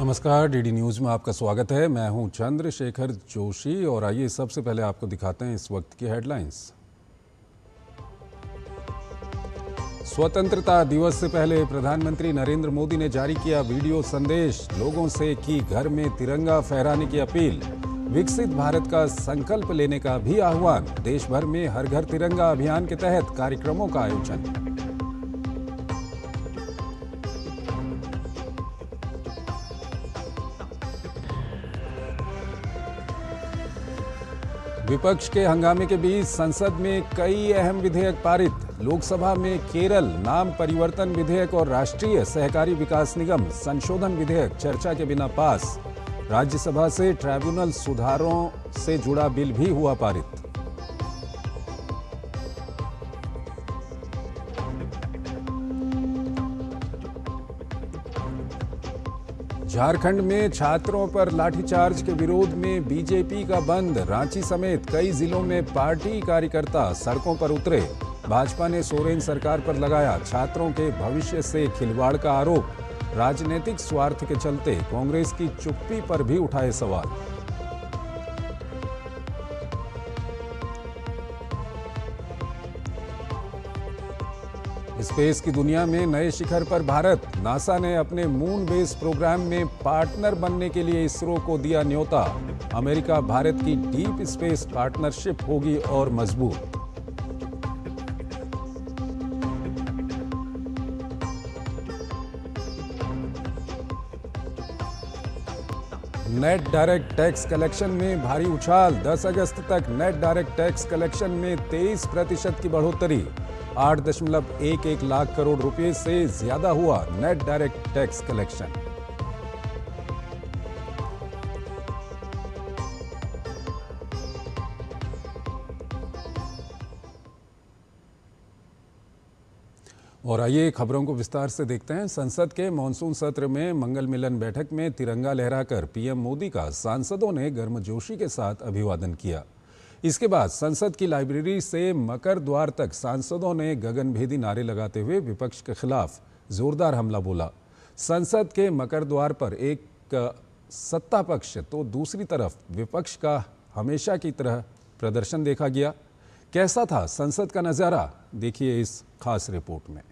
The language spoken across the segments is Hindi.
नमस्कार, डीडी न्यूज़ में आपका स्वागत है। मैं हूं चंद्रशेखर जोशी और आइए सबसे पहले आपको दिखाते हैं इस वक्त की हेडलाइंस। स्वतंत्रता दिवस से पहले प्रधानमंत्री नरेंद्र मोदी ने जारी किया वीडियो संदेश, लोगों से की घर में तिरंगा फहराने की अपील। विकसित भारत का संकल्प लेने का भी आह्वान। देश भर में हर घर तिरंगा अभियान के तहत कार्यक्रमों का आयोजन। विपक्ष के हंगामे के बीच संसद में कई अहम विधेयक पारित। लोकसभा में केरल नाम परिवर्तन विधेयक और राष्ट्रीय सहकारी विकास निगम संशोधन विधेयक चर्चा के बिना पास। राज्यसभा से ट्राइब्यूनल सुधारों से जुड़ा बिल भी हुआ पारित। झारखंड में छात्रों पर लाठीचार्ज के विरोध में बीजेपी का बंद। रांची समेत कई जिलों में पार्टी कार्यकर्ता सड़कों पर उतरे। भाजपा ने सोरेन सरकार पर लगाया छात्रों के भविष्य से खिलवाड़ का आरोप। राजनीतिक स्वार्थ के चलते कांग्रेस की चुप्पी पर भी उठाए सवाल। स्पेस की दुनिया में नए शिखर पर भारत। नासा ने अपने मून बेस प्रोग्राम में पार्टनर बनने के लिए इसरो को दिया न्योता। अमेरिका भारत की डीप स्पेस पार्टनरशिप होगी और मजबूत। नेट डायरेक्ट टैक्स कलेक्शन में भारी उछाल। 10 अगस्त तक नेट डायरेक्ट टैक्स कलेक्शन में 23% की बढ़ोतरी। 8.11 लाख करोड़ रुपए से ज्यादा हुआ नेट डायरेक्ट टैक्स कलेक्शन। और आइए खबरों को विस्तार से देखते हैं। संसद के मॉनसून सत्र में मंगल मिलन बैठक में तिरंगा लहराकर पीएम मोदी का सांसदों ने गर्मजोशी के साथ अभिवादन किया। इसके बाद संसद की लाइब्रेरी से मकर द्वार तक सांसदों ने गगनभेदी नारे लगाते हुए विपक्ष के खिलाफ जोरदार हमला बोला। संसद के मकर द्वार पर एक सत्ता पक्ष तो दूसरी तरफ विपक्ष का हमेशा की तरह प्रदर्शन देखा गया। कैसा था संसद का नजारा, देखिए इस खास रिपोर्ट में।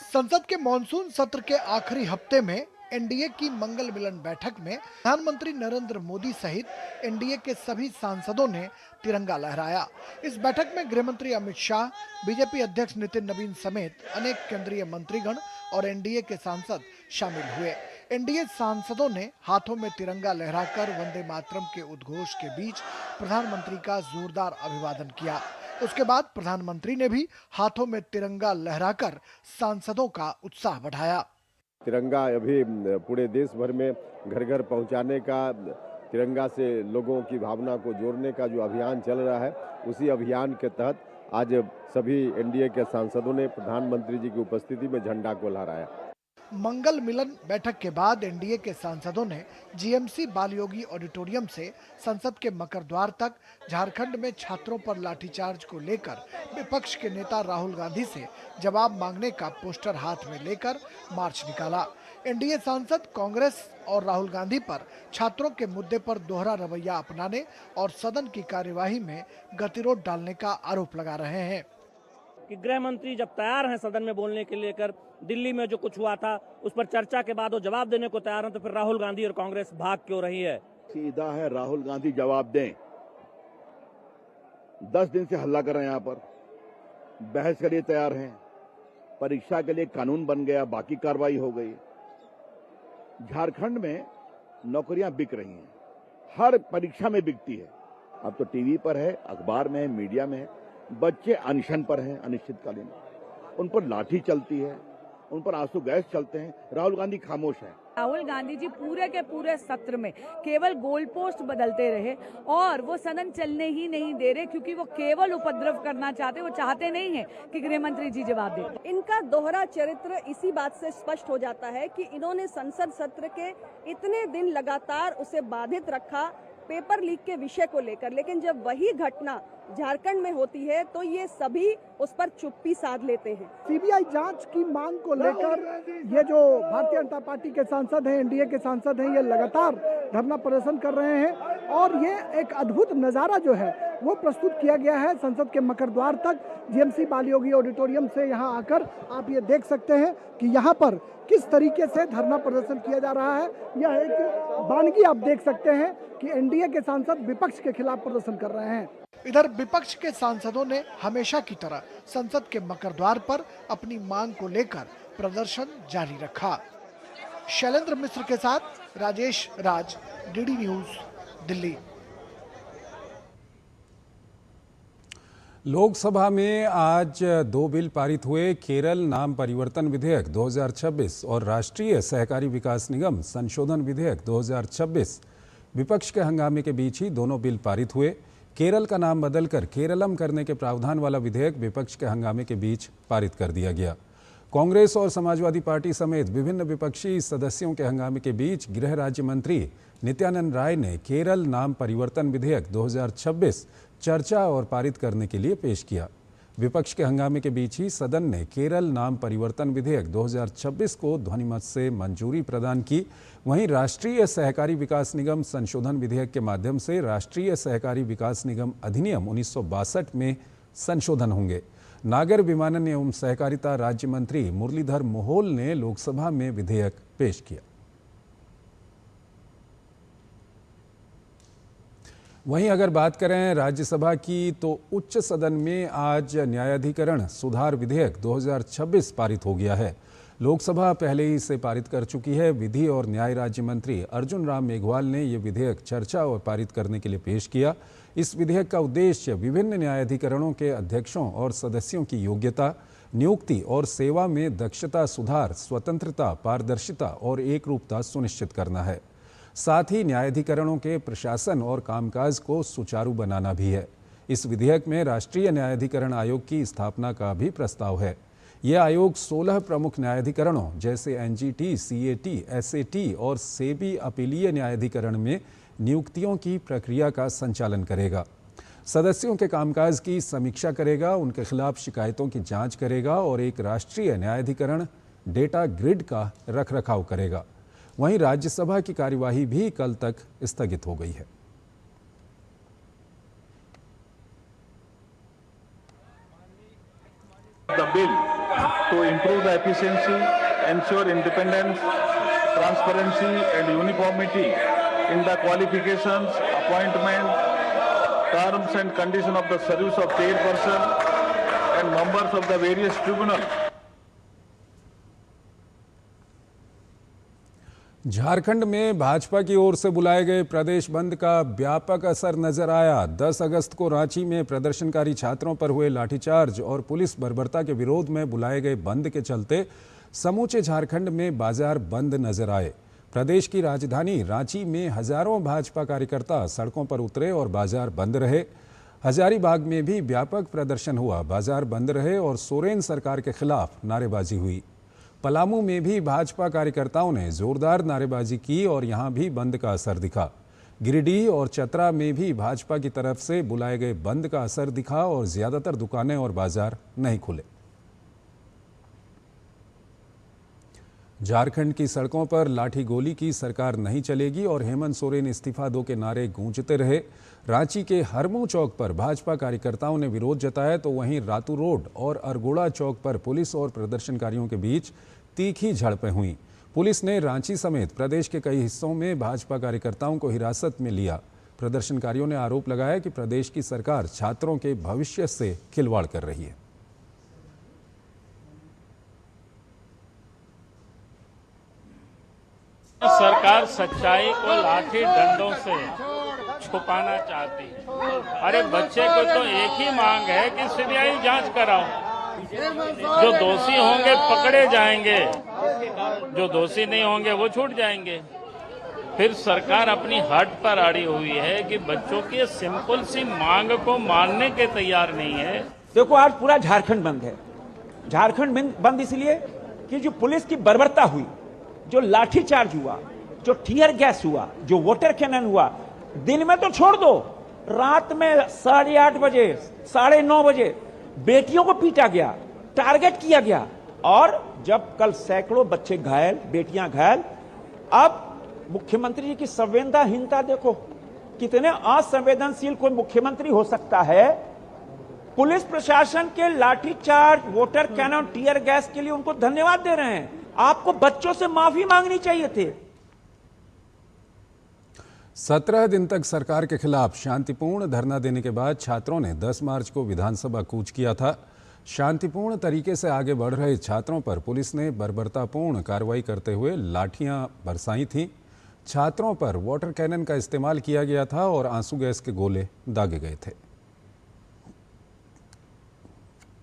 संसद के मॉनसून सत्र के आखिरी हफ्ते में एनडीए की मंगल मिलन बैठक में प्रधानमंत्री नरेंद्र मोदी सहित एनडीए के सभी सांसदों ने तिरंगा लहराया। इस बैठक में गृहमंत्री अमित शाह, बीजेपी अध्यक्ष नितिन नवीन समेत अनेक केंद्रीय मंत्रीगण और एनडीए के सांसद शामिल हुए। एनडीए सांसदों ने हाथों में तिरंगा लहराकर वंदे मातरम के उद्घोष के बीच प्रधानमंत्री का जोरदार अभिवादन किया। उसके बाद प्रधानमंत्री ने भी हाथों में तिरंगा लहराकर सांसदों का उत्साह बढ़ाया। तिरंगा अभी पूरे देश भर में घर घर पहुंचाने का, तिरंगा से लोगों की भावना को जोड़ने का जो अभियान चल रहा है, उसी अभियान के तहत आज सभी एनडीए के सांसदों ने प्रधानमंत्री जी की उपस्थिति में झंडा को लहराया। मंगल मिलन बैठक के बाद एनडीए के सांसदों ने जीएमसी बालयोगी ऑडिटोरियम से संसद के मकर द्वार तक झारखंड में छात्रों पर लाठीचार्ज को लेकर विपक्ष के नेता राहुल गांधी से जवाब मांगने का पोस्टर हाथ में लेकर मार्च निकाला। एनडीए सांसद कांग्रेस और राहुल गांधी पर छात्रों के मुद्दे पर दोहरा रवैया अपनाने और सदन की कार्यवाही में गतिरोध डालने का आरोप लगा रहे हैं कि गृह मंत्री जब तैयार हैं सदन में बोलने के लेकर, दिल्ली में जो कुछ हुआ था उस पर चर्चा के बाद वो जवाब देने को तैयार हैं, तो फिर राहुल गांधी और कांग्रेस भाग क्यों रही है? सीधा है, राहुल गांधी जवाब दें। 10 दिन से हल्ला कर रहे हैं, यहाँ पर बहस के लिए तैयार हैं, परीक्षा के लिए कानून बन गया, बाकी कार्रवाई हो गई। झारखंड में नौकरियां बिक रही हैं, हर परीक्षा में बिकती है। अब तो टीवी पर है, अखबार में है, मीडिया में है। बच्चे अनशन पर हैं, अनिश्चितकालीन, उन पर लाठी चलती है, उन पर आंसू गैस चलते हैं। राहुल गांधी खामोश है। राहुल गांधी जी पूरे के पूरे सत्र में केवल गोल पोस्ट बदलते रहे और वो सदन चलने ही नहीं दे रहे, क्योंकि वो केवल उपद्रव करना चाहते, वो चाहते नहीं है कि गृह मंत्री जी जवाब दें। इनका दोहरा चरित्र इसी बात से स्पष्ट हो जाता है कि इन्होंने संसद सत्र के इतने दिन लगातार उसे बाधित रखा पेपर लीक के विषय को लेकर, लेकिन जब वही घटना झारखंड में होती है तो ये सभी उस पर चुप्पी साध लेते हैं। सीबीआई जांच की मांग को लेकर ये जो भारतीय जनता पार्टी के सांसद हैं, एनडीए के सांसद हैं, ये लगातार धरना प्रदर्शन कर रहे हैं और ये एक अद्भुत नज़ारा जो है वो प्रस्तुत किया गया है संसद के मकर द्वार तक। जीएमसी बालयोगी ऑडिटोरियम से यहाँ आकर आप ये देख सकते हैं कि यहाँ पर किस तरीके से धरना प्रदर्शन किया जा रहा है। यह एक वानगी आप देख सकते हैं कि एनडीए के सांसद विपक्ष के खिलाफ प्रदर्शन कर रहे हैं। इधर विपक्ष के सांसदों ने हमेशा की तरह संसद के मकर द्वार पर अपनी मांग को लेकर प्रदर्शन जारी रखा। शैलेंद्र मिश्र के साथ राजेश राज, डीडी न्यूज, दिल्ली। लोकसभा में आज 2 बिल पारित हुए। केरल नाम परिवर्तन विधेयक 2026 और राष्ट्रीय सहकारी विकास निगम संशोधन विधेयक 2026। विपक्ष के हंगामे के बीच ही दोनों बिल पारित हुए। केरल का नाम बदलकर केरलम करने के प्रावधान वाला विधेयक विपक्ष के हंगामे के बीच पारित कर दिया गया। कांग्रेस और समाजवादी पार्टी समेत विभिन्न विपक्षी सदस्यों के हंगामे के बीच गृह राज्य मंत्री नित्यानंद राय ने केरल नाम परिवर्तन विधेयक 2026 चर्चा और पारित करने के लिए पेश किया। विपक्ष के हंगामे के बीच ही सदन ने केरल नाम परिवर्तन विधेयक 2026 को ध्वनिमत से मंजूरी प्रदान की। वहीं राष्ट्रीय सहकारी विकास निगम संशोधन विधेयक के माध्यम से राष्ट्रीय सहकारी विकास निगम अधिनियम 1962 में संशोधन होंगे। नागर विमानन एवं सहकारिता राज्य मंत्री मुरलीधर मोहोल ने लोकसभा में विधेयक पेश किया। वहीं अगर बात करें राज्यसभा की तो उच्च सदन में आज न्यायाधिकरण सुधार विधेयक 2026 पारित हो गया है। लोकसभा पहले ही इसे पारित कर चुकी है। विधि और न्याय राज्य मंत्री अर्जुन राम मेघवाल ने यह विधेयक चर्चा और पारित करने के लिए पेश किया। इस विधेयक का उद्देश्य विभिन्न न्यायाधिकरणों के अध्यक्षों और सदस्यों की योग्यता, नियुक्ति और सेवा में दक्षता सुधार, स्वतंत्रता, पारदर्शिता और एकरूपता सुनिश्चित करना है। साथ ही न्यायाधिकरणों के प्रशासन और कामकाज को सुचारू बनाना भी है। इस विधेयक में राष्ट्रीय न्यायाधिकरण आयोग की स्थापना का भी प्रस्ताव है। यह आयोग 16 प्रमुख न्यायाधिकरणों जैसे एनजीटी, सीएटी, एसएटी और सेबी अपीलीय न्यायाधिकरण में नियुक्तियों की प्रक्रिया का संचालन करेगा। सदस्यों के कामकाज की समीक्षा करेगा, उनके खिलाफ शिकायतों की जांच करेगा और एक राष्ट्रीय न्यायाधिकरण डेटा ग्रिड का रखरखाव करेगा। वहीं राज्यसभा की कार्यवाही भी कल तक स्थगित हो गई है। The bill to improve the efficiency, ensure independence, transparency and uniformity in the qualifications, appointment, terms and conditions of the service of chairperson and members of the various tribunals. Jharkhand में भाजपा की ओर से बुलाए गए प्रदेश बंद का व्यापक असर नजर आया। 10 अगस्त को रांची में प्रदर्शनकारी छात्रों पर हुए लाठीचार्ज और पुलिस बर्बरता के विरोध में बुलाए गए बंद के चलते समूचे झारखंड में बाजार बंद नजर आए। प्रदेश की राजधानी रांची में हजारों भाजपा कार्यकर्ता सड़कों पर उतरे और बाजार बंद रहे। हजारीबाग में भी व्यापक प्रदर्शन हुआ, बाजार बंद रहे और सोरेन सरकार के खिलाफ नारेबाजी हुई। पलामू में भी भाजपा कार्यकर्ताओं ने जोरदार नारेबाजी की और यहां भी बंद का असर दिखा। गिरिडीह और चतरा में भी भाजपा की तरफ से बुलाए गए बंद का असर दिखा और ज्यादातर दुकानें और बाजार नहीं खुले। झारखंड की सड़कों पर लाठी गोली की सरकार नहीं चलेगी और हेमंत सोरेन इस्तीफा दो के नारे गूंजते रहे। रांची के हरमू चौक पर भाजपा कार्यकर्ताओं ने विरोध जताया तो वहीं रातू रोड और अरगोड़ा चौक पर पुलिस और प्रदर्शनकारियों के बीच तीखी झड़पें हुईं। पुलिस ने रांची समेत प्रदेश के कई हिस्सों में भाजपा कार्यकर्ताओं को हिरासत में लिया। प्रदर्शनकारियों ने आरोप लगाया कि प्रदेश की सरकार छात्रों के भविष्य से खिलवाड़ कर रही है। सरकार सच्चाई को लाठी डंडों से छुपाना चाहती है। अरे बच्चे को तो एक ही मांग है कि सीबीआई जांच कराओ। जो दोषी होंगे पकड़े जाएंगे, जो दोषी नहीं होंगे वो छूट जाएंगे। फिर सरकार अपनी हट पर अड़ी हुई है कि बच्चों की सिंपल सी मांग को मानने के तैयार नहीं है। देखो आज पूरा झारखंड बंद है। झारखंड बंद इसलिए कि जो पुलिस की बर्बरता हुई, जो लाठीचार्ज हुआ, जो टीयर गैस हुआ, जो वाटर कैनन हुआ, दिन में तो छोड़ दो, रात में 8:30 बजे 9:30 बजे बेटियों को पीटा गया, टारगेट किया गया, और जब कल सैकड़ों बच्चे घायल, बेटियां घायल, अब मुख्यमंत्री जी की संवेदनहीनता देखो, कितने असंवेदनशील कोई मुख्यमंत्री हो सकता है। पुलिस प्रशासन के लाठीचार्ज, वाटर कैनन, टीयर गैस के लिए उनको धन्यवाद दे रहे हैं। आपको बच्चों से माफी मांगनी चाहिए थी। 17 दिन तक सरकार के खिलाफ शांतिपूर्ण धरना देने के बाद छात्रों ने 10 मार्च को विधानसभा कूच किया था। शांतिपूर्ण तरीके से आगे बढ़ रहे छात्रों पर पुलिस ने बर्बरतापूर्ण कार्रवाई करते हुए लाठियां बरसाई थीं। छात्रों पर वाटर कैनन का इस्तेमाल किया गया था और आंसू गैस के गोले दागे गए थे।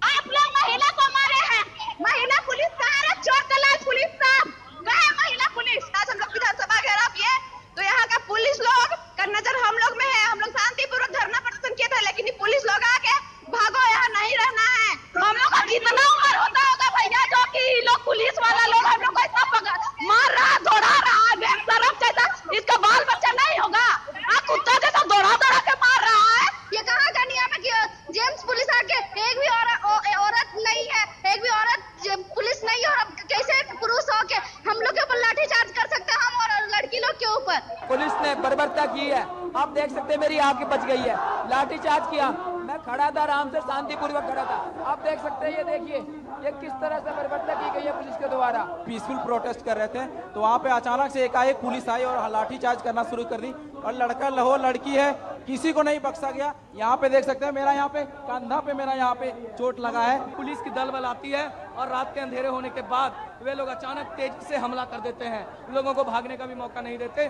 आप लोग महिला को मारे हैं, महिला पुलिस कहाँ है? चोर पुलिस साहब कहाँ है? महिला पुलिस आज हम लोग विधानसभा घेराव किए तो यहाँ का पुलिस लोग का नजर हम लोग में है। हम लोग शांतिपूर्वक धरना प्रदर्शन किए थे, लेकिन पुलिस लोग आके भागो, यहाँ नहीं रहना है। हम लोग का कितना उम्र होता होगा भैया, जो कि लोग पुलिस वाला लोग हम लोग को ऐसा मार रहा, दौड़ा रहा है, बेशरम जैसा। इसका बाल बच्चा नहीं होगा? कुत्ता जैसा दौड़ा के मार रहा है। ये कहाँ का नियम है कि जेम्स पुलिस आके एक भी औरत नहीं है, एक भी औरत पुलिस नहीं है, और कैसे पुरुष हो के हम लोग के ऊपर लाठी चार्ज कर सकते हैं, हम और लड़की लोग के ऊपर। पुलिस ने बर्बरता की है, आप देख सकते हैं, मेरी आंखें बच गई है। लाठी चार्ज किया, मैं खड़ा था, आराम से शांतिपूर्वक खड़ा था। आप देख सकते हैं, ये देखिए ये किस तरह से बर्बरता की गई है पुलिस के द्वारा। पीसफुल प्रोटेस्ट कर रहे थे तो वहाँ पे अचानक से एकाएक पुलिस आई और लाठी चार्ज करना शुरू कर दी, और लड़का हो लड़की है, किसी को नहीं बख्शा गया। यहाँ पे देख सकते हैं, मेरा यहाँ पे कंधा पे मेरा यहाँ पे चोट लगा है। पुलिस की दल बल आती है और रात के अंधेरे होने के बाद वे लोग अचानक तेजी से हमला कर देते हैं, लोगों को भागने का भी मौका नहीं देते।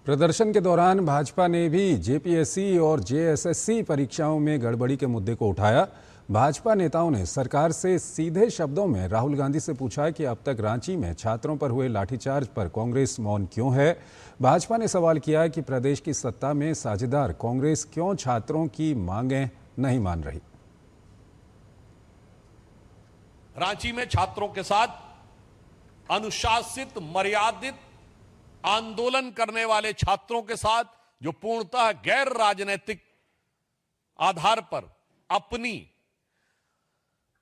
प्रदर्शन के दौरान भाजपा ने भी जेपीएससी और जेएसएससी परीक्षाओं में गड़बड़ी के मुद्दे को उठाया। भाजपा नेताओं ने सरकार से सीधे शब्दों में राहुल गांधी से पूछा कि अब तक रांची में छात्रों पर हुए लाठीचार्ज पर कांग्रेस मौन क्यों है। भाजपा ने सवाल किया कि प्रदेश की सत्ता में साझेदार कांग्रेस क्यों छात्रों की मांगें नहीं मान रही। रांची में छात्रों के साथ अनुशासित, मर्यादित आंदोलन करने वाले छात्रों के साथ जो पूर्णतः गैर राजनीतिक आधार पर अपनी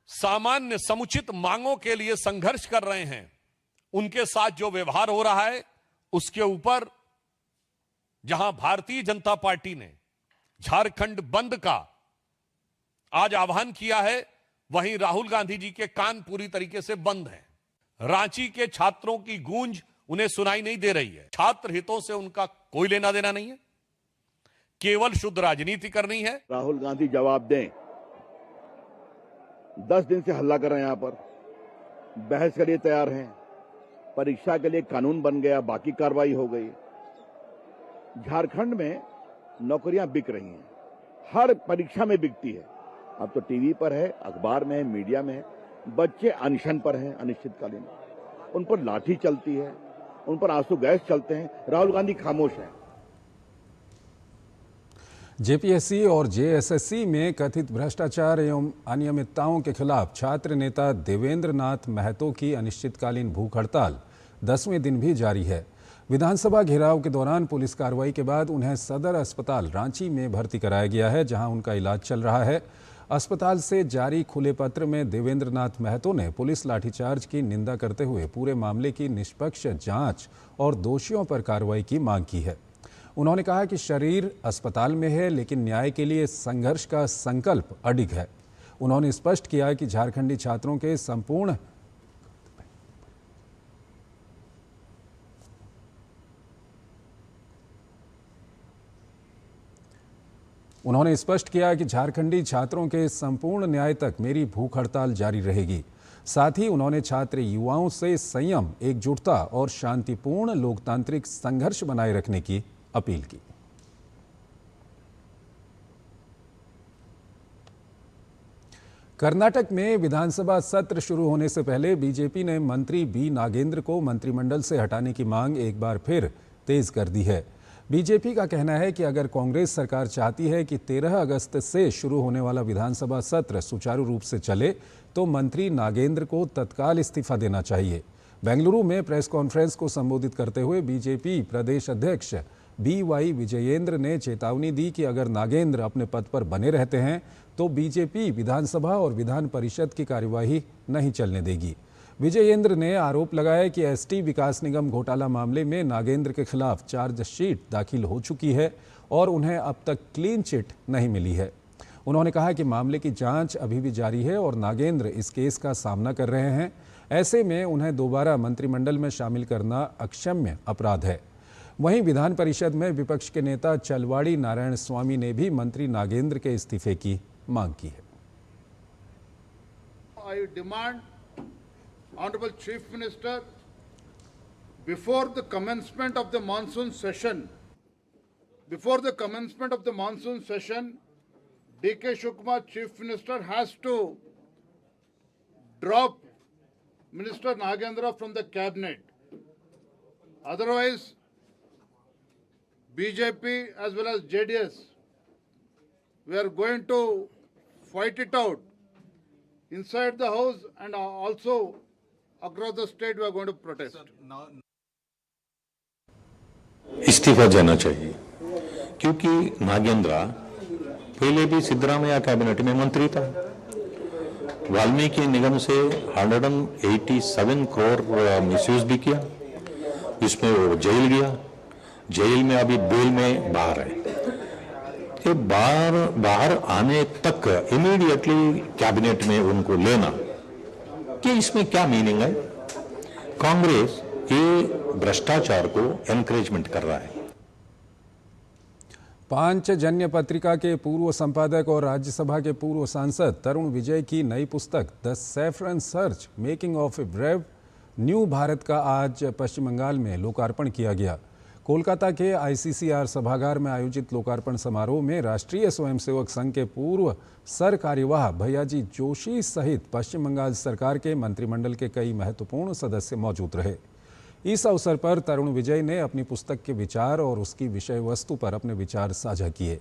सामान्य समुचित मांगों के लिए संघर्ष कर रहे हैं, उनके साथ जो व्यवहार हो रहा है, उसके ऊपर जहां भारतीय जनता पार्टी ने झारखंड बंद का आज आह्वान किया है, वहीं राहुल गांधी जी के कान पूरी तरीके से बंद हैं। रांची के छात्रों की गूंज उन्हें सुनाई नहीं दे रही है। छात्र हितों से उनका कोई लेना देना नहीं है, केवल शुद्ध राजनीति करनी है। राहुल गांधी जवाब दें। 10 दिन से हल्ला कर रहे हैं, यहां पर बहस के लिए तैयार हैं, परीक्षा के लिए कानून बन गया, बाकी कार्रवाई हो गई। झारखंड में नौकरियां बिक रही हैं, हर परीक्षा में बिकती है। अब तो टीवी पर है, अखबार में है, मीडिया में है। बच्चे अनशन पर हैं, अनिश्चितकालीन, उन पर लाठी चलती है, उन पर आंसू गैस चलते हैं। राहुल गांधी खामोश हैं। जेपीएससी और जेएसएससी में कथित भ्रष्टाचार एवं अनियमितताओं के खिलाफ छात्र नेता देवेंद्र नाथ महतो की अनिश्चितकालीन भूख हड़ताल 10वें दिन भी जारी है। विधानसभा घेराव के दौरान पुलिस कार्रवाई के बाद उन्हें सदर अस्पताल रांची में भर्ती कराया गया है, जहां उनका इलाज चल रहा है। अस्पताल से जारी खुले पत्र में देवेंद्र नाथ महतो ने पुलिस लाठीचार्ज की निंदा करते हुए पूरे मामले की निष्पक्ष जांच और दोषियों पर कार्रवाई की मांग की है। उन्होंने कहा कि शरीर अस्पताल में है, लेकिन न्याय के लिए संघर्ष का संकल्प अडिग है। उन्होंने स्पष्ट किया कि झारखंडी छात्रों के संपूर्ण न्याय तक मेरी भूख हड़ताल जारी रहेगी। साथ ही उन्होंने छात्र युवाओं से संयम, एकजुटता और शांतिपूर्ण लोकतांत्रिक संघर्ष बनाए रखने की अपील की। कर्नाटक में विधानसभा सत्र शुरू होने से पहले बीजेपी ने मंत्री बी नागेंद्र को मंत्रिमंडल से हटाने की मांग एक बार फिर तेज कर दी है। बीजेपी का कहना है कि अगर कांग्रेस सरकार चाहती है कि 13 अगस्त से शुरू होने वाला विधानसभा सत्र सुचारू रूप से चले, तो मंत्री नागेंद्र को तत्काल इस्तीफा देना चाहिए। बेंगलुरु में प्रेस कॉन्फ्रेंस को संबोधित करते हुए बीजेपी प्रदेश अध्यक्ष BY विजयेंद्र ने चेतावनी दी कि अगर नागेंद्र अपने पद पर बने रहते हैं तो बीजेपी विधानसभा और विधान परिषद की कार्यवाही नहीं चलने देगी। विजयेंद्र ने आरोप लगाया कि ST विकास निगम घोटाला मामले में नागेंद्र के खिलाफ चार्जशीट दाखिल हो चुकी है और उन्हें अब तक क्लीन चिट नहीं मिली है। उन्होंने कहा कि मामले की जांच अभी भी जारी है और नागेंद्र इस केस का सामना कर रहे हैं। ऐसे में उन्हें दोबारा मंत्रिमंडल में शामिल करना अक्षम्य अपराध है। वहीं विधान परिषद में विपक्ष के नेता चलवाड़ी नारायण स्वामी ने भी मंत्री नागेंद्र के इस्तीफे की मांग की है। I demand Honorable Chief Minister, before the commencement of the monsoon session, D.K. Shivakumar, Chief Minister, has to drop Minister Nagendra from the cabinet. Otherwise, BJP as well as JDS, we are going to fight it out inside the house and also across the state we are going to protest. इस्तीफा देना चाहिए क्योंकि नागेंद्रा पहले भी सिद्धरामैया कैबिनेट में मंत्री था। वाल्मीकि निगम से 187 करोड़ मिसयूज भी किया, इसमें वो जेल गया, जेल में अभी बेल में बाहर है। ये बाहर आने तक इमीडिएटली कैबिनेट में उनको लेना, कि इसमें क्या मीनिंग है? कांग्रेस ये भ्रष्टाचार को एनकरेजमेंट कर रहा है। पांचजन्य पत्रिका के पूर्व संपादक और राज्यसभा के पूर्व सांसद तरुण विजय की नई पुस्तक the saffron search making of a brave new Bharat का आज पश्चिम बंगाल में लोकार्पण किया गया। कोलकाता के ICCR सभागार में आयोजित लोकार्पण समारोह में राष्ट्रीय स्वयंसेवक संघ के पूर्व सर कार्यवाह भैयाजी जोशी सहित पश्चिम बंगाल सरकार के मंत्रिमंडल के कई महत्वपूर्ण सदस्य मौजूद रहे। इस अवसर पर तरुण विजय ने अपनी पुस्तक के विचार और उसकी विषय वस्तु पर अपने विचार साझा किए।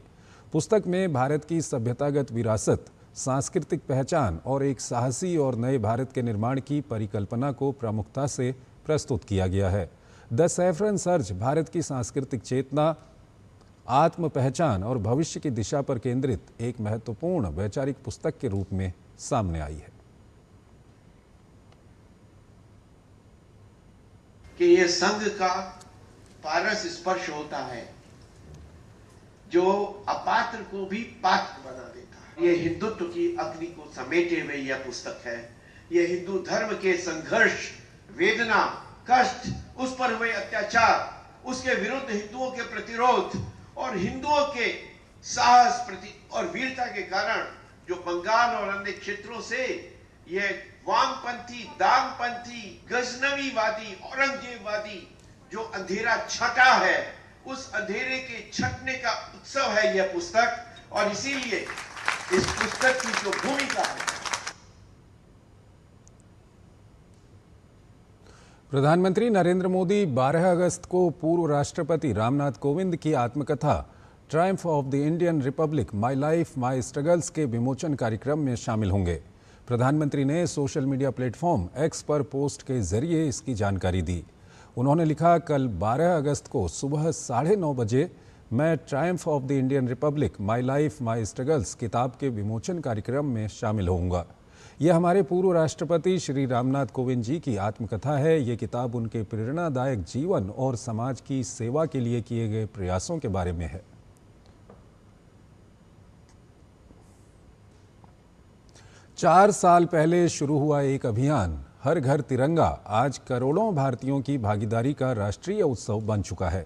पुस्तक में भारत की सभ्यतागत विरासत, सांस्कृतिक पहचान और एक साहसी और नए भारत के निर्माण की परिकल्पना को प्रमुखता से प्रस्तुत किया गया है। द सैफरन सर्च भारत की सांस्कृतिक चेतना, आत्म पहचान और भविष्य की दिशा पर केंद्रित एक महत्वपूर्ण वैचारिक पुस्तक के रूप में सामने आई है। कि ये संघ का पारस स्पर्श होता है जो अपात्र को भी पात्र बना देता है। ये हिंदुत्व की अग्नि को समेटे हुए यह पुस्तक है। ये हिंदू धर्म के संघर्ष, वेदना, कष्ट, उस पर हुए अत्याचार, उसके विरुद्ध हिंदुओं के प्रतिरोध और हिंदुओं के साहस और वीरता के कारण जो बंगाल और अन्य क्षेत्रों से ये वामपंथी, दामपंथी, गजनवीवादी, औरंगजेबवादी जो अंधेरा छटा है, उस अंधेरे के छटने का उत्सव है यह पुस्तक। और इसीलिए इस पुस्तक की जो भूमिका है, प्रधानमंत्री नरेंद्र मोदी 12 अगस्त को पूर्व राष्ट्रपति रामनाथ कोविंद की आत्मकथा Triumph of the Indian Republic my life my struggles के विमोचन कार्यक्रम में शामिल होंगे। प्रधानमंत्री ने सोशल मीडिया प्लेटफॉर्म X पर पोस्ट के जरिए इसकी जानकारी दी। उन्होंने लिखा, कल 12 अगस्त को सुबह 9:30 बजे मैं Triumph of the Indian Republic my life my struggles किताब के विमोचन कार्यक्रम में शामिल होऊंगा। यह हमारे पूर्व राष्ट्रपति श्री रामनाथ कोविंद जी की आत्मकथा है। ये किताब उनके प्रेरणादायक जीवन और समाज की सेवा के लिए किए गए प्रयासों के बारे में है। चार साल पहले शुरू हुआ एक अभियान हर घर तिरंगा आज करोड़ों भारतीयों की भागीदारी का राष्ट्रीय उत्सव बन चुका है।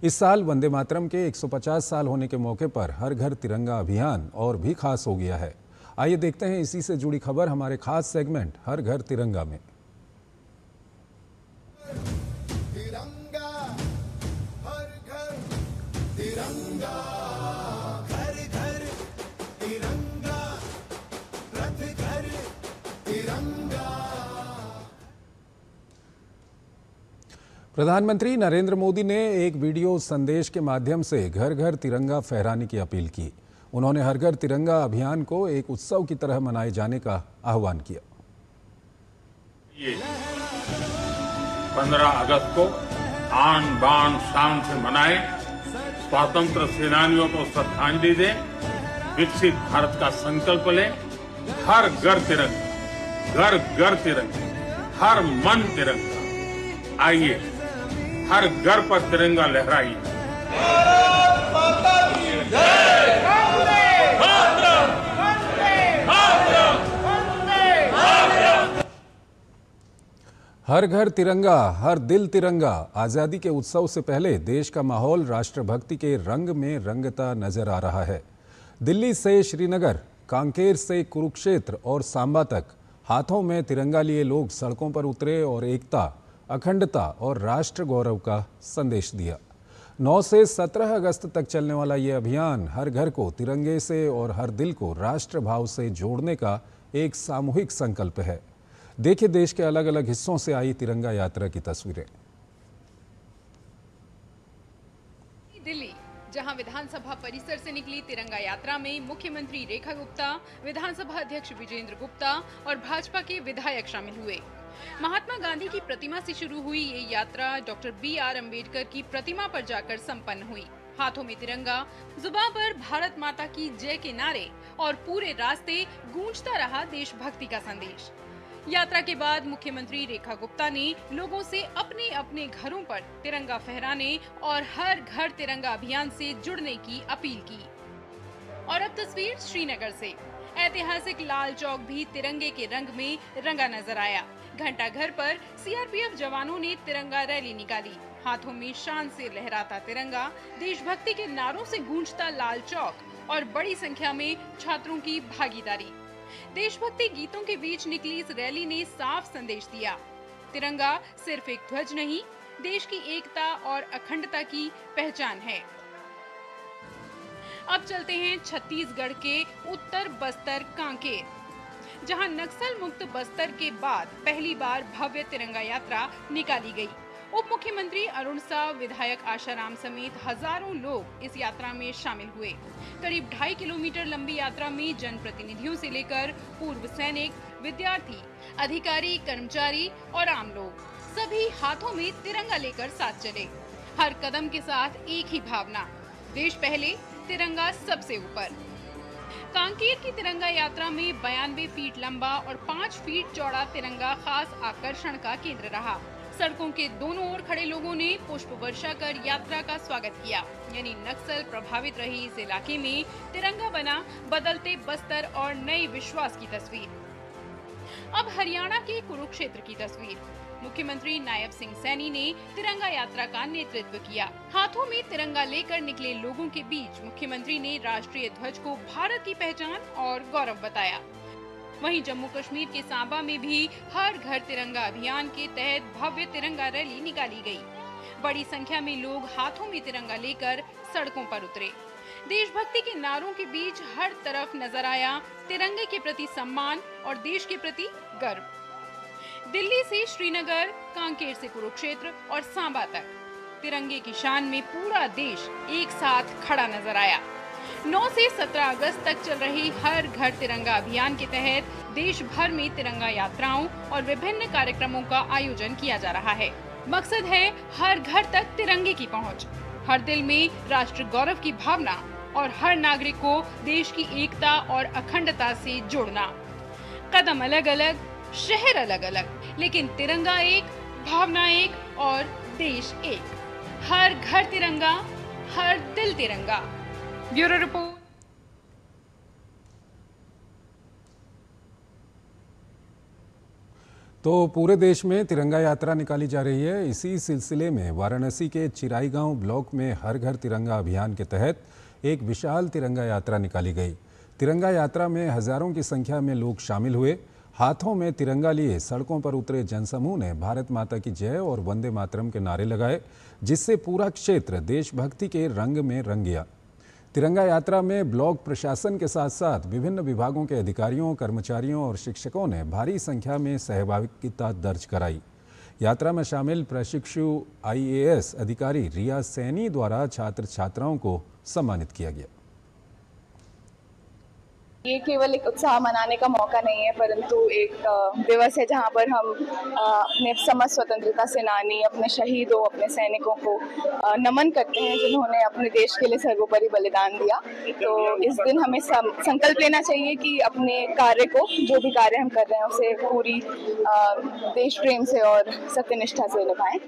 इस साल वंदे मातरम के 150 साल होने के मौके पर हर घर तिरंगा अभियान और भी खास हो गया है। आइए देखते हैं इसी से जुड़ी खबर हमारे खास सेगमेंट हर घर तिरंगा में। तिरंगा, हर घर तिरंगा, घर घर तिरंगा, रथ घर तिरंगा। प्रधानमंत्री नरेंद्र मोदी ने एक वीडियो संदेश के माध्यम से घर घर तिरंगा फहराने की अपील की। उन्होंने हर घर तिरंगा अभियान को एक उत्सव की तरह मनाए जाने का आह्वान किया। 15 अगस्त को आन बान शान से मनाएं, स्वतंत्र सेनानियों को श्रद्धांजलि दें, विकसित भारत का संकल्प लें, हर घर तिरंगा, घर घर तिरंगा, हर मन तिरंगा। आइए हर घर पर तिरंगा लहराइए। हर घर तिरंगा, हर दिल तिरंगा। आज़ादी के उत्सव से पहले देश का माहौल राष्ट्रभक्ति के रंग में रंगता नजर आ रहा है। दिल्ली से श्रीनगर, कांकेर से कुरुक्षेत्र और सांबा तक हाथों में तिरंगा लिए लोग सड़कों पर उतरे और एकता, अखंडता और राष्ट्र गौरव का संदेश दिया। 9 से 17 अगस्त तक चलने वाला ये अभियान हर घर को तिरंगे से और हर दिल को राष्ट्र भाव से जोड़ने का एक सामूहिक संकल्प है। देखिए देश के अलग अलग हिस्सों से आई तिरंगा यात्रा की तस्वीरें। दिल्ली, जहां विधानसभा परिसर से निकली तिरंगा यात्रा में मुख्यमंत्री रेखा गुप्ता, विधानसभा अध्यक्ष विजेंद्र गुप्ता और भाजपा के विधायक शामिल हुए। महात्मा गांधी की प्रतिमा से शुरू हुई ये यात्रा डॉक्टर BR अम्बेडकर की प्रतिमा पर जाकर संपन्न हुई। हाथों में तिरंगा, जुबान पर भारत माता की जय के नारे और पूरे रास्ते गूंजता रहा देशभक्ति का संदेश। यात्रा के बाद मुख्यमंत्री रेखा गुप्ता ने लोगों से अपने अपने घरों पर तिरंगा फहराने और हर घर तिरंगा अभियान से जुड़ने की अपील की। और अब तस्वीर श्रीनगर से। ऐतिहासिक लाल चौक भी तिरंगे के रंग में रंगा नजर आया। घंटा घर पर CRPF जवानों ने तिरंगा रैली निकाली। हाथों में शान से लहराता तिरंगा, देशभक्ति के नारों से गूंजता लाल चौक और बड़ी संख्या में छात्रों की भागीदारी। देशभक्ति गीतों के बीच निकली इस रैली ने साफ संदेश दिया, तिरंगा सिर्फ एक ध्वज नहीं, देश की एकता और अखंडता की पहचान है। अब चलते हैं छत्तीसगढ़ के उत्तर बस्तर कांकेर, जहां नक्सल मुक्त बस्तर के बाद पहली बार भव्य तिरंगा यात्रा निकाली गई। उप मुख्यमंत्री अरुण साव, विधायक आशाराम समेत हजारों लोग इस यात्रा में शामिल हुए। करीब 2.5 किलोमीटर लंबी यात्रा में जनप्रतिनिधियों से लेकर पूर्व सैनिक, विद्यार्थी, अधिकारी, कर्मचारी और आम लोग सभी हाथों में तिरंगा लेकर साथ चले। हर कदम के साथ एक ही भावना, देश पहले, तिरंगा सबसे ऊपर। कांकेर की तिरंगा यात्रा में 92 फीट लंबा और 5 फीट चौड़ा तिरंगा खास आकर्षण का केंद्र रहा। सड़कों के दोनों ओर खड़े लोगों ने पुष्प वर्षा कर यात्रा का स्वागत किया। यानी नक्सल प्रभावित रही इस इलाके में तिरंगा बना बदलते बस्तर और नए विश्वास की तस्वीर। अब हरियाणा के कुरुक्षेत्र की तस्वीर। मुख्यमंत्री नायब सिंह सैनी ने तिरंगा यात्रा का नेतृत्व किया। हाथों में तिरंगा लेकर निकले लोगों के बीच मुख्यमंत्री ने राष्ट्रीय ध्वज को भारत की पहचान और गौरव बताया। वहीं जम्मू कश्मीर के सांबा में भी हर घर तिरंगा अभियान के तहत भव्य तिरंगा रैली निकाली गई। बड़ी संख्या में लोग हाथों में तिरंगा लेकर सड़कों पर उतरे। देशभक्ति के नारों के बीच हर तरफ नजर आया तिरंगे के प्रति सम्मान और देश के प्रति गर्व। दिल्ली से श्रीनगर, कांकेर से कुरुक्षेत्र और सांबा तक तिरंगे की शान में पूरा देश एक साथ खड़ा नजर आया। 9 से 17 अगस्त तक चल रही हर घर तिरंगा अभियान के तहत देश भर में तिरंगा यात्राओं और विभिन्न कार्यक्रमों का आयोजन किया जा रहा है। मकसद है हर घर तक तिरंगे की पहुंच, हर दिल में राष्ट्र गौरव की भावना और हर नागरिक को देश की एकता और अखंडता से जोड़ना। कदम अलग अलग, शहर अलग अलग, लेकिन तिरंगा एक, भावना एक और देश एक। हर घर तिरंगा, हर दिल तिरंगा। Bureau report. तो पूरे देश में तिरंगा यात्रा निकाली जा रही है। इसी सिलसिले में वाराणसी के चिराईगांव ब्लॉक में हर घर तिरंगा अभियान के तहत एक विशाल तिरंगा यात्रा निकाली गई। तिरंगा यात्रा में हजारों की संख्या में लोग शामिल हुए। हाथों में तिरंगा लिए सड़कों पर उतरे जनसमूह ने भारत माता की जय और वंदे मातरम के नारे लगाए, जिससे पूरा क्षेत्र देशभक्ति के रंग में रंग गया। तिरंगा यात्रा में ब्लॉक प्रशासन के साथ साथ विभिन्न विभागों के अधिकारियों, कर्मचारियों और शिक्षकों ने भारी संख्या में सहभागिता दर्ज कराई। यात्रा में शामिल प्रशिक्षु IAS अधिकारी रिया सैनी द्वारा छात्र छात्राओं को सम्मानित किया गया। ये केवल एक उत्साह मनाने का मौका नहीं है, परंतु एक दिवस है जहां पर हम अपने समस्त स्वतंत्रता सेनानी, अपने शहीदों, अपने सैनिकों को नमन करते हैं जिन्होंने अपने देश के लिए सर्वोपरि बलिदान दिया। तो इस दिन हमें संकल्प लेना चाहिए कि अपने कार्य को, जो भी कार्य हम कर रहे हैं, उसे पूरी देश प्रेम से और सत्यनिष्ठा से निभाएं।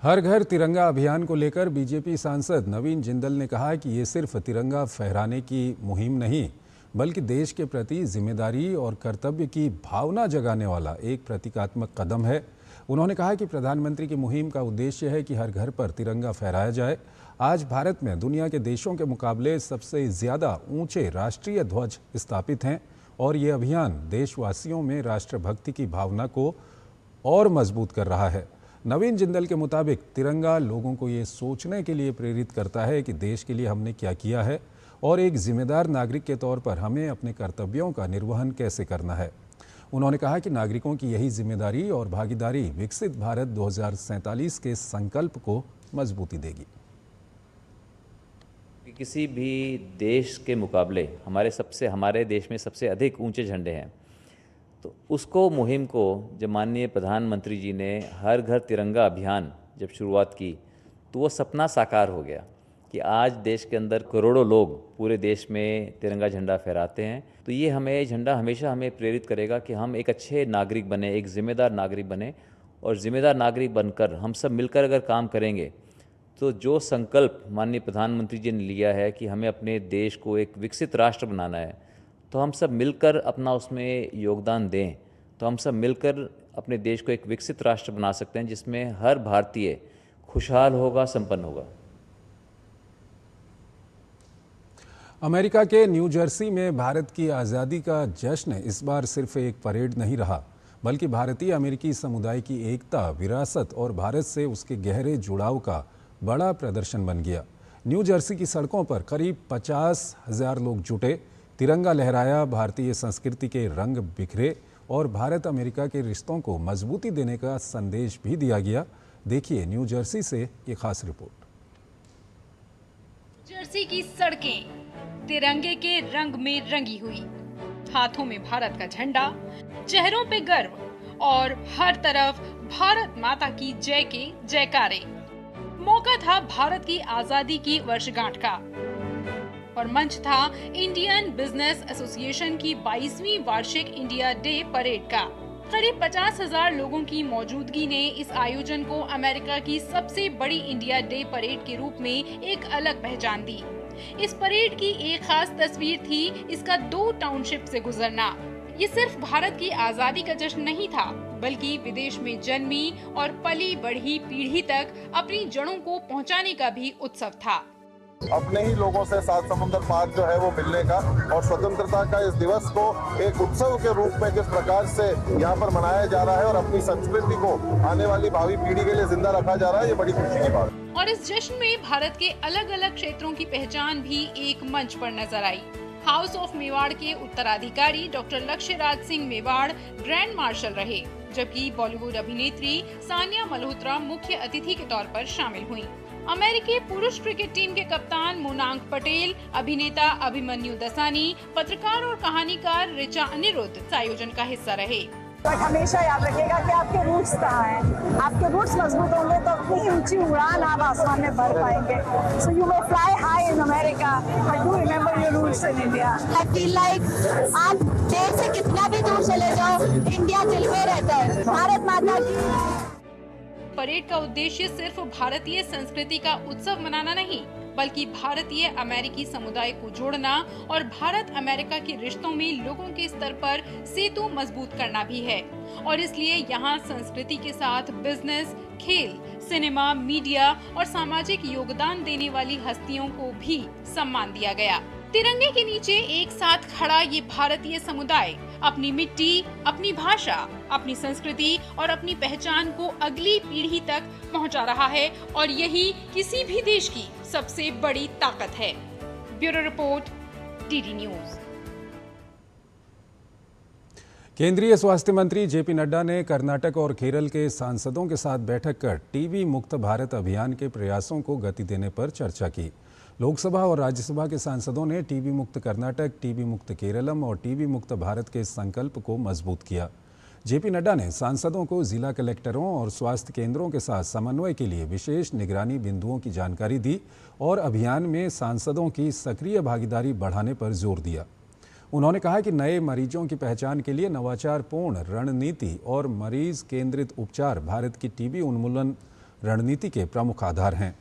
हर घर तिरंगा अभियान को लेकर बीजेपी सांसद नवीन जिंदल ने कहा कि ये सिर्फ तिरंगा फहराने की मुहिम नहीं, बल्कि देश के प्रति जिम्मेदारी और कर्तव्य की भावना जगाने वाला एक प्रतीकात्मक कदम है। उन्होंने कहा कि प्रधानमंत्री की मुहिम का उद्देश्य है कि हर घर पर तिरंगा फहराया जाए। आज भारत में दुनिया के देशों के मुकाबले सबसे ज़्यादा ऊंचे राष्ट्रीय ध्वज स्थापित हैं और ये अभियान देशवासियों में राष्ट्रभक्ति की भावना को और मजबूत कर रहा है। नवीन जिंदल के मुताबिक तिरंगा लोगों को ये सोचने के लिए प्रेरित करता है कि देश के लिए हमने क्या किया है और एक जिम्मेदार नागरिक के तौर पर हमें अपने कर्तव्यों का निर्वहन कैसे करना है। उन्होंने कहा कि नागरिकों की यही जिम्मेदारी और भागीदारी विकसित भारत 2047 के संकल्प को मजबूती देगी। किसी भी देश के मुकाबले हमारे देश में सबसे अधिक ऊंचे झंडे हैं, तो उसको मुहिम को जब माननीय प्रधानमंत्री जी ने हर घर तिरंगा अभियान जब शुरुआत की, तो वो सपना साकार हो गया कि आज देश के अंदर करोड़ों लोग पूरे देश में तिरंगा झंडा फहराते हैं। तो ये झंडा हमेशा हमें प्रेरित करेगा कि हम एक अच्छे नागरिक बने, एक जिम्मेदार नागरिक बने, और जिम्मेदार नागरिक बनकर हम सब मिलकर अगर काम करेंगे तो जो संकल्प माननीय प्रधानमंत्री जी ने लिया है कि हमें अपने देश को एक विकसित राष्ट्र बनाना है, तो हम सब मिलकर अपना उसमें योगदान दें, तो हम सब मिलकर अपने देश को एक विकसित राष्ट्र बना सकते हैं जिसमें हर भारतीय खुशहाल होगा, संपन्न होगा। अमेरिका के न्यू जर्सी में भारत की आज़ादी का जश्न इस बार सिर्फ एक परेड नहीं रहा, बल्कि भारतीय अमेरिकी समुदाय की एकता, विरासत और भारत से उसके गहरे जुड़ाव का बड़ा प्रदर्शन बन गया। न्यू जर्सी की सड़कों पर करीब 50,000 लोग जुटे, तिरंगा लहराया, भारतीय संस्कृति के रंग बिखरे और भारत अमेरिका के रिश्तों को मजबूती देने का संदेश भी दिया गया। देखिए न्यू जर्सी से ये खास रिपोर्ट। जर्सी की सड़कें तिरंगे के रंग में रंगी हुई, हाथों में भारत का झंडा, चेहरों पे गर्व और हर तरफ भारत माता की जय के जयकारे। मौका था भारत की आजादी की वर्षगांठ का और मंच था इंडियन बिजनेस एसोसिएशन की 22वीं वार्षिक इंडिया डे परेड का। करीब 50,000 लोगों की मौजूदगी ने इस आयोजन को अमेरिका की सबसे बड़ी इंडिया डे परेड के रूप में एक अलग पहचान दी। इस परेड की एक खास तस्वीर थी इसका 2 टाउनशिप से गुजरना। ये सिर्फ भारत की आजादी का जश्न नहीं था, बल्कि विदेश में जन्मी और पली बढ़ी पीढ़ी तक अपनी जड़ों को पहुंचाने का भी उत्सव था। अपने ही लोगों से 7 समुंदर पार जो है वो मिलने का और स्वतंत्रता का इस दिवस को एक उत्सव के रूप में किस प्रकार से यहाँ पर मनाया जा रहा है और अपनी संस्कृति को आने वाली भावी पीढ़ी के लिए जिंदा रखा जा रहा है, ये बड़ी खुशी की बात है। और इस जश्न में भारत के अलग अलग क्षेत्रों की पहचान भी एक मंच पर नजर आई। हाउस ऑफ मेवाड़ के उत्तराधिकारी doctor Lakshyaraj Singh Mewar grand marshal रहे, जबकि बॉलीवुड अभिनेत्री सानिया मल्होत्रा मुख्य अतिथि के तौर पर शामिल हुईं। अमेरिकी पुरुष क्रिकेट टीम के कप्तान मोनांक पटेल, अभिनेता अभिमन्यु दसानी, पत्रकार और कहानीकार ऋचा अनिरुद्ध इस आयोजन का हिस्सा रहे। हमेशा याद रखिएगा कि आपके रूट्स कहाँ हैं। आपके रूट्स मजबूत होंगे तो अपनी ऊंची उड़ान आप आसमान में भर पाएंगे। So you may fly high in America, but do remember your roots in India. I feel like आप देश से कितना भी दूर चले जाओ, इंडिया दिल में रहता है। भारत माता की। परेड का उद्देश्य सिर्फ भारतीय संस्कृति का उत्सव मनाना नहीं, बल्कि भारतीय अमेरिकी समुदाय को जोड़ना और भारत अमेरिका के रिश्तों में लोगों के स्तर पर सेतु मजबूत करना भी है। और इसलिए यहाँ संस्कृति के साथ बिजनेस, खेल, सिनेमा, मीडिया और सामाजिक योगदान देने वाली हस्तियों को भी सम्मान दिया गया। तिरंगे के नीचे एक साथ खड़ा ये भारतीय समुदाय अपनी मिट्टी, अपनी भाषा, अपनी संस्कृति और अपनी पहचान को अगली पीढ़ी तक पहुंचा रहा है और यही किसी भी देश की सबसे बड़ी ताकत है। Bureau report, DD news. केंद्रीय स्वास्थ्य मंत्री जेपी नड्डा ने कर्नाटक और केरल के सांसदों के साथ बैठक कर टीबी मुक्त भारत अभियान के प्रयासों को गति देने पर चर्चा की। लोकसभा और राज्यसभा के सांसदों ने टीबी मुक्त कर्नाटक, टीबी मुक्त केरलम और टीबी मुक्त भारत के संकल्प को मजबूत किया। जेपी नड्डा ने सांसदों को जिला कलेक्टरों और स्वास्थ्य केंद्रों के साथ समन्वय के लिए विशेष निगरानी बिंदुओं की जानकारी दी और अभियान में सांसदों की सक्रिय भागीदारी बढ़ाने पर जोर दिया। उन्होंने कहा कि नए मरीजों की पहचान के लिए नवाचारपूर्ण रणनीति और मरीज केंद्रित उपचार भारत की टीबी उन्मूलन रणनीति के प्रमुख आधार हैं।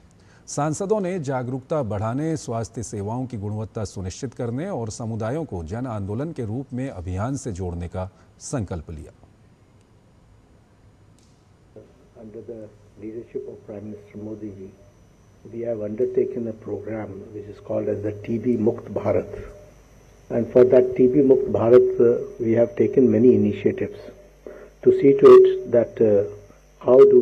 सांसदों ने जागरूकता बढ़ाने, स्वास्थ्य सेवाओं की गुणवत्ता सुनिश्चित करने और समुदायों को जन आंदोलन के रूप में अभियान से जोड़ने का संकल्प लिया। Under the leadership of Prime Minister Modi ji, we have undertaken a program which is called as the TB Mukt Bharat. And for that TB Mukt Bharat, we have taken many initiatives to see to it that how do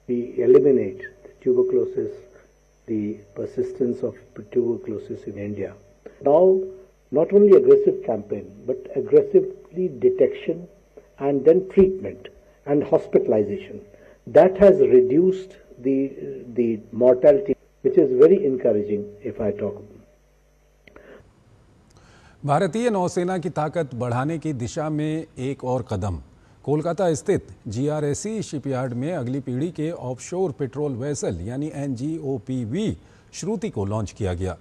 we eliminate tuberculosis, the persistence of tuberculosis in India. Now, not only aggressive campaign, but aggressively detection and then treatment and hospitalization. That has reduced the mortality, which is very encouraging if I talk. भारतीय नौसेना की ताकत बढ़ाने की दिशा में एक और कदम। कोलकाता स्थित GRSE शिपयार्ड में अगली पीढ़ी के ऑफशोर पेट्रोल वेसल यानी NGOPV श्रुति को लॉन्च किया गया।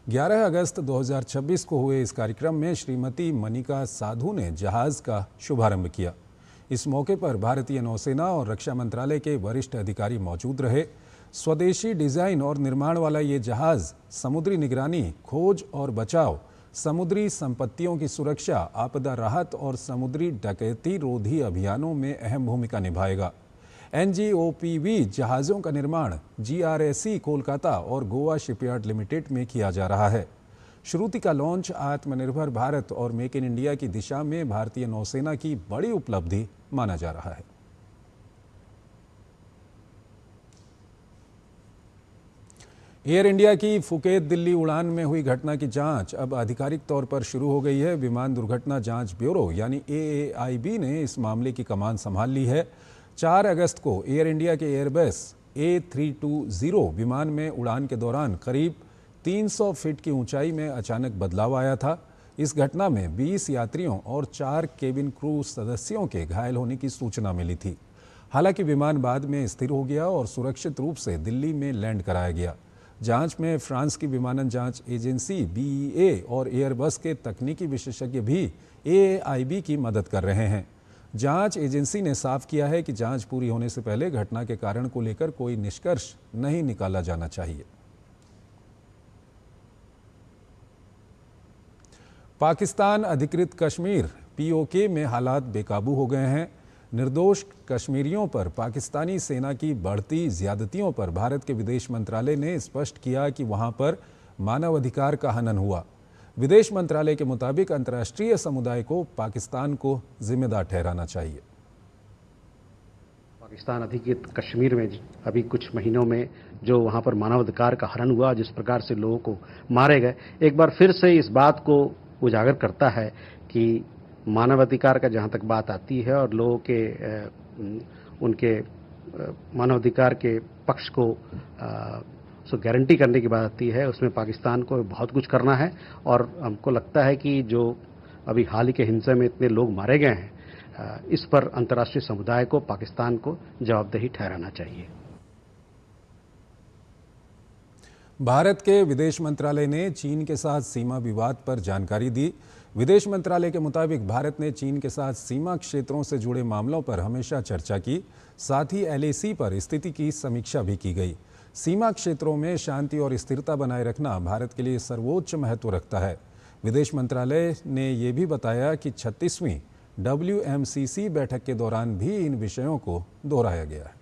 11 अगस्त 2026 को हुए इस कार्यक्रम में श्रीमती मनिका साधु ने जहाज का शुभारंभ किया। इस मौके पर भारतीय नौसेना और रक्षा मंत्रालय के वरिष्ठ अधिकारी मौजूद रहे। स्वदेशी डिजाइन और निर्माण वाला ये जहाज समुद्री निगरानी, खोज और बचाव, समुद्री संपत्तियों की सुरक्षा, आपदा राहत और समुद्री डकैती रोधी अभियानों में अहम भूमिका निभाएगा। NGOPV जहाज़ों का निर्माण GRSE कोलकाता और गोवा शिपयार्ड लिमिटेड में किया जा रहा है। श्रुति का लॉन्च आत्मनिर्भर भारत और मेक इन इंडिया की दिशा में भारतीय नौसेना की बड़ी उपलब्धि माना जा रहा है। एयर इंडिया की फुकेत दिल्ली उड़ान में हुई घटना की जांच अब आधिकारिक तौर पर शुरू हो गई है। विमान दुर्घटना जांच ब्यूरो यानी AAIB ने इस मामले की कमान संभाल ली है। 4 अगस्त को एयर इंडिया के एयरबस A320 विमान में उड़ान के दौरान करीब 300 फीट की ऊंचाई में अचानक बदलाव आया था। इस घटना में 20 यात्रियों और 4 केबिन क्रू सदस्यों के घायल होने की सूचना मिली थी। हालांकि विमान बाद में स्थिर हो गया और सुरक्षित रूप से दिल्ली में लैंड कराया गया। जांच में फ्रांस की विमानन जांच एजेंसी BEA और एयरबस के तकनीकी विशेषज्ञ भी AAIB की मदद कर रहे हैं। जांच एजेंसी ने साफ किया है कि जांच पूरी होने से पहले घटना के कारण को लेकर कोई निष्कर्ष नहीं निकाला जाना चाहिए। पाकिस्तान अधिकृत कश्मीर POK में हालात बेकाबू हो गए हैं। निर्दोष कश्मीरियों पर पाकिस्तानी सेना की बढ़ती ज्यादतियों पर भारत के विदेश मंत्रालय ने स्पष्ट किया कि वहां पर मानवाधिकार का हनन हुआ। विदेश मंत्रालय के मुताबिक अंतर्राष्ट्रीय समुदाय को पाकिस्तान को जिम्मेदार ठहराना चाहिए। पाकिस्तान अधिकृत कश्मीर में अभी कुछ महीनों में जो वहां पर मानवाधिकार का हनन हुआ, जिस प्रकार से लोगों को मारे गए, एक बार फिर से इस बात को उजागर करता है कि मानवाधिकार का जहां तक बात आती है और लोगों के उनके मानवाधिकार के पक्ष को गारंटी करने की बात आती है, उसमें पाकिस्तान को बहुत कुछ करना है। और हमको लगता है कि जो अभी हाल ही के हिंसा में इतने लोग मारे गए हैं, इस पर अंतर्राष्ट्रीय समुदाय को, पाकिस्तान को जवाबदेही ठहराना चाहिए। भारत के विदेश मंत्रालय ने चीन के साथ सीमा विवाद पर जानकारी दी। विदेश मंत्रालय के मुताबिक भारत ने चीन के साथ सीमा क्षेत्रों से जुड़े मामलों पर हमेशा चर्चा की, साथ ही LAC पर स्थिति की समीक्षा भी की गई। सीमा क्षेत्रों में शांति और स्थिरता बनाए रखना भारत के लिए सर्वोच्च महत्व रखता है। विदेश मंत्रालय ने यह भी बताया कि 36वीं WMCC बैठक के दौरान भी इन विषयों को दोहराया गया है।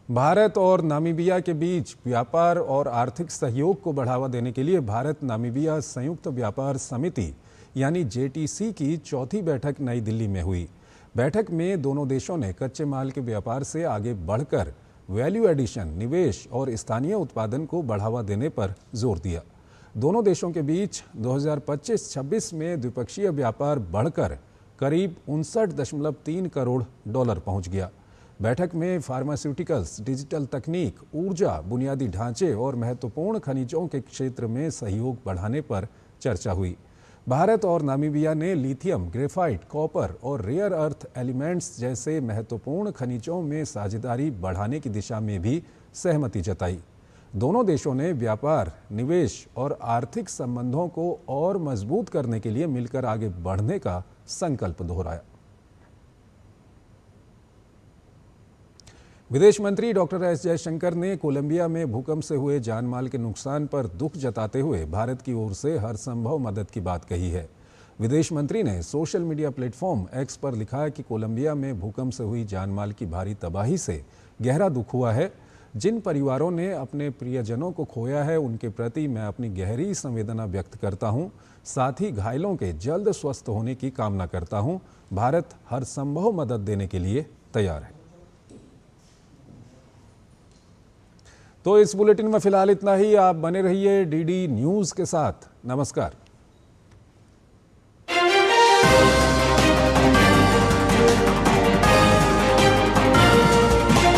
भारत और नामीबिया के बीच व्यापार और आर्थिक सहयोग को बढ़ावा देने के लिए भारत नामीबिया संयुक्त व्यापार समिति यानी JTC की चौथी बैठक नई दिल्ली में हुई। बैठक में दोनों देशों ने कच्चे माल के व्यापार से आगे बढ़कर वैल्यू एडिशन, निवेश और स्थानीय उत्पादन को बढ़ावा देने पर जोर दिया। दोनों देशों के बीच 2025-26 में द्विपक्षीय व्यापार बढ़कर करीब 59.3 करोड़ डॉलर पहुंच गया। बैठक में फार्मास्यूटिकल्स, डिजिटल तकनीक, ऊर्जा, बुनियादी ढांचे और महत्वपूर्ण खनिजों के क्षेत्र में सहयोग बढ़ाने पर चर्चा हुई। भारत और नामीबिया ने लिथियम, ग्रेफाइट, कॉपर और रेयर अर्थ एलिमेंट्स जैसे महत्वपूर्ण खनिजों में साझेदारी बढ़ाने की दिशा में भी सहमति जताई। दोनों देशों ने व्यापार, निवेश और आर्थिक संबंधों को और मजबूत करने के लिए मिलकर आगे बढ़ने का संकल्प दोहराया। विदेश मंत्री डॉक्टर एस जयशंकर ने कोलंबिया में भूकंप से हुए जानमाल के नुकसान पर दुख जताते हुए भारत की ओर से हर संभव मदद की बात कही है। विदेश मंत्री ने सोशल मीडिया प्लेटफॉर्म एक्स पर लिखा कि कोलंबिया में भूकंप से हुई जानमाल की भारी तबाही से गहरा दुख हुआ है। जिन परिवारों ने अपने प्रियजनों को खोया है, उनके प्रति मैं अपनी गहरी संवेदना व्यक्त करता हूं। साथ ही घायलों के जल्द स्वस्थ होने की कामना करता हूं। भारत हर संभव मदद देने के लिए तैयार है। तो इस बुलेटिन में फिलहाल इतना ही। आप बने रहिए डीडी न्यूज़ के साथ। नमस्कार।